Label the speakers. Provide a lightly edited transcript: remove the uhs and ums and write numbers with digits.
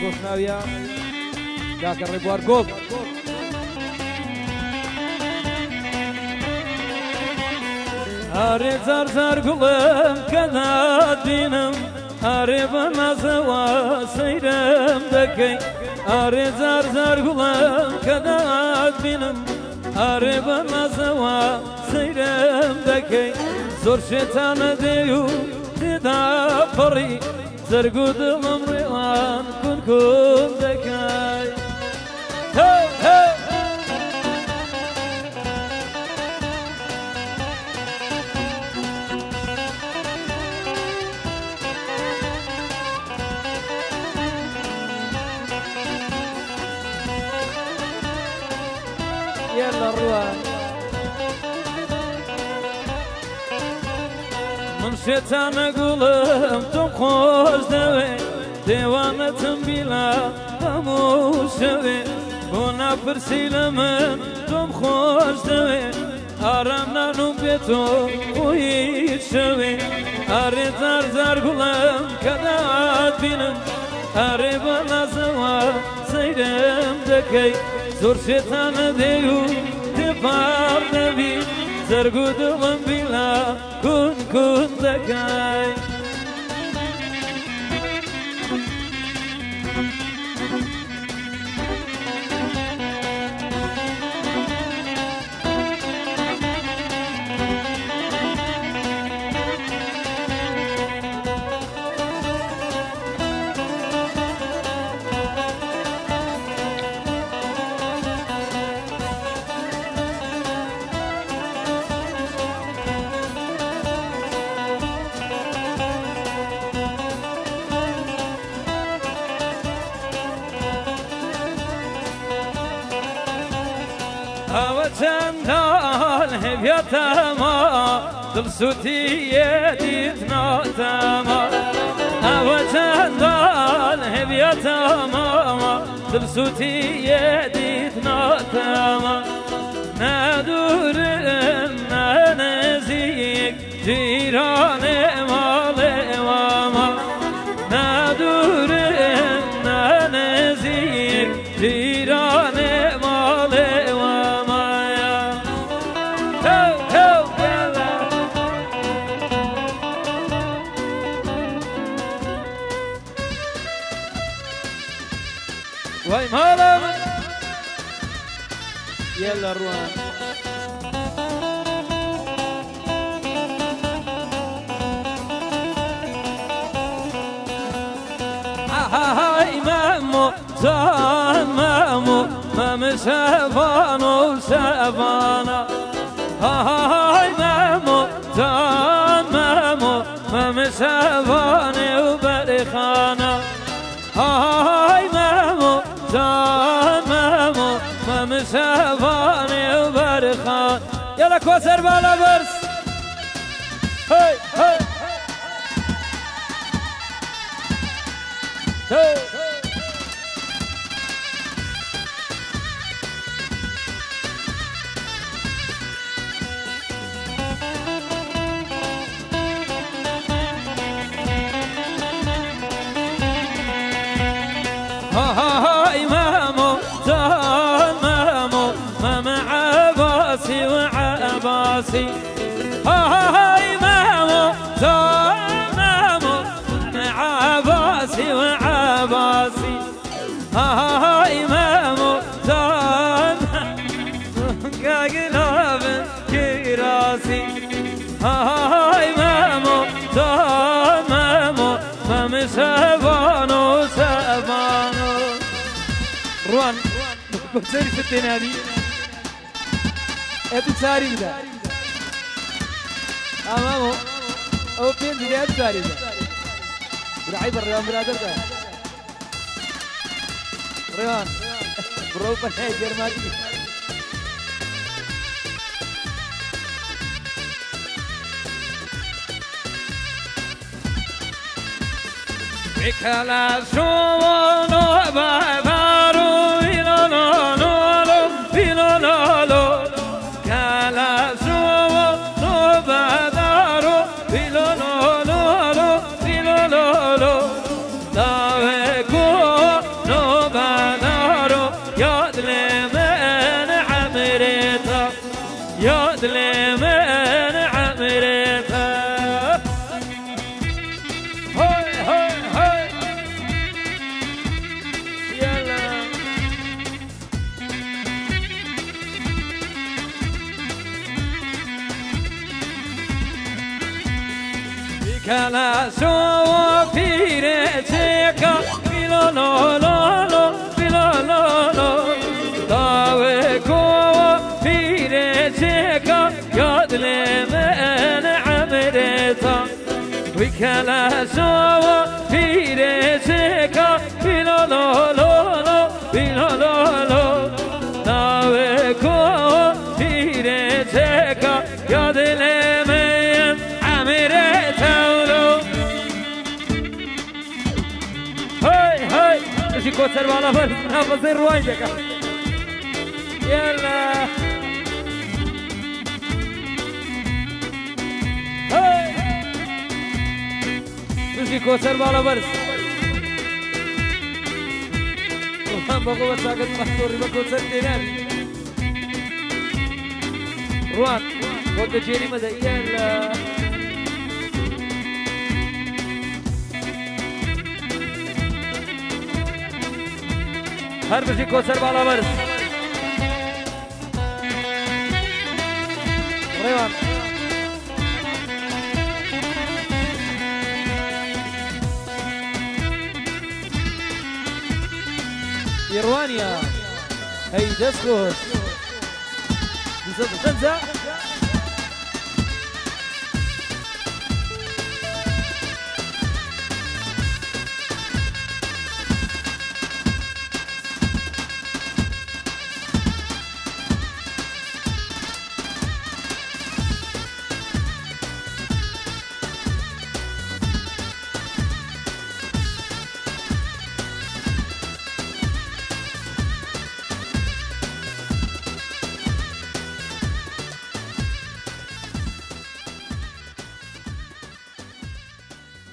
Speaker 1: ڕۆژناویە کاکە ڕێبوار گۆڵ ئارێ زار زار گوڵم کە دادبینم ئارێ بە نازەوە سەیرم دەکەی ئارێ زار زار گوڵم کە دادبینم ئارێ بە نازەوە سەیرم دەکەی زۆر شێتانە دێ و تێدا پەڕی زەرگ و دڵم ڕێوان کون کون دەکەی يلا الروان من شيطان اقولهم تم خوش دوي ديوانتم بلا بموشوي بونا برسي لمن تم خوش دوي ارمنا نوبيتو ويتشوي اري زار زار قولهم كدات بينم اري بنا زوا سيرم دكي زور شيطان ديو تفار نبي زرقو دلم بلا كون كون دكاي چندان هویتما دلسوزی دیدنا تما او چندان هویتما دلسوزی دیدنا تما ندورم نه نزدیک جیران مال وما ندورم نه نزدیک جیران مال واي مالا يلا الروان هاي مامو زان مامو مام شافانو شافانا هاي مامو زان مامو مام شافاني وبرخانا هاي مامو زان مامو مام شافاني وبرخان يلا كوثر بالا برس هاي هاي هاي هاي مامو زان مامو مام عباسي وعباسي هاي مامو زان مامو عباسي وعباسي هاي مامو زان قلب كراسي هاي مامو زان مامو مام سبانو سبانو روان بسري ستين هذه ابي ساري ده امامه او فين دي ابي ساري ده راعي بالريان برادر ده ريان بروفا جرماني بكلا شوانو بابارو إلو لو لو لو إلو لو لو كلا شوانو بابارو إلو لو لو لو إلو لو لو داوكو شو فيرتك بلا لا لا لا بلا لا لا داوكو فيرتك ياد لمن عمرتا وكلا شو فيرتك بلا لا لا لا بلا لا لا داوكو فيرتك ياد لمن عمرتا شي كوتر بالا فرس نفسي روايدك يلا هاي شي كوتر بالا فرس وهم بقوة ساقط محصوري بكوتر ديناري روان خود جيني مدى يلا هر بشي كوسر بالا برس ريوان يروانيا هي دسكوت بسبب تنزع